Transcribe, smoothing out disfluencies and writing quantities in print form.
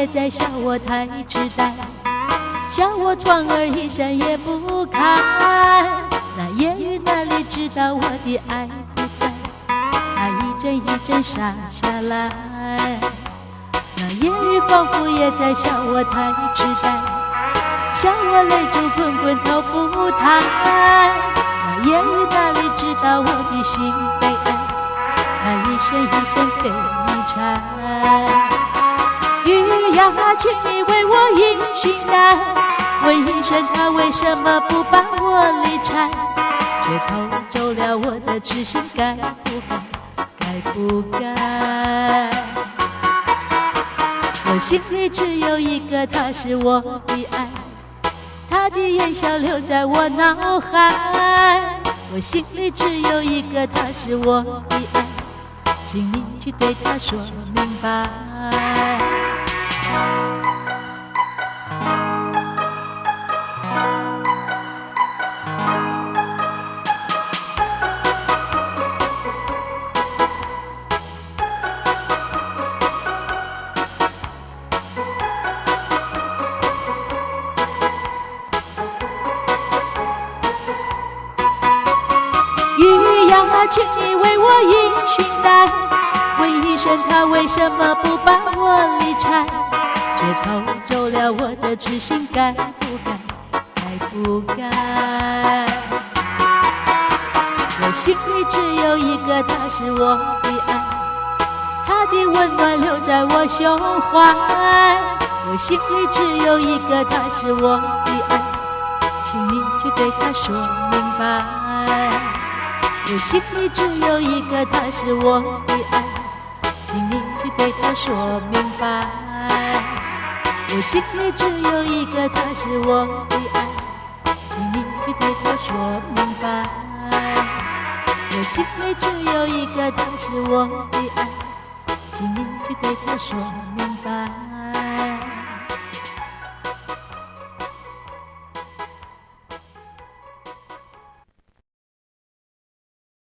也在笑我太痴呆，笑我窗儿一扇也不开。那烟雨哪里知道我的爱不在，它一阵一阵洒下来。那烟雨仿佛也在笑我太痴呆，笑我泪珠滚滚头不抬。那烟雨哪里知道我的心悲哀，它一声一声飞柴。雨呀，请你为我迎寻来，问一声他为什么不把我理睬，却偷走了我的痴心，该不该？该不该？我心里只有一个他，是我的爱，他的眼笑留在我脑海。我心里只有一个他，是我的爱，请你去对他说明白。雨呀，请你为我迎寻来，问一声他为什么不把我理睬，却偷走了我的痴心，该不该？该不该？我心里只有一个他，是我的爱，他的温暖留在我胸怀。我心里只有一个他，是我的爱，请你去对他说明白。我心里只有一个他，是我的爱，请你去对他说明白。我心里只有一个他，是我的爱，请你去对他说明白。我心里只有一个他，是我的爱，请你去对他说明白。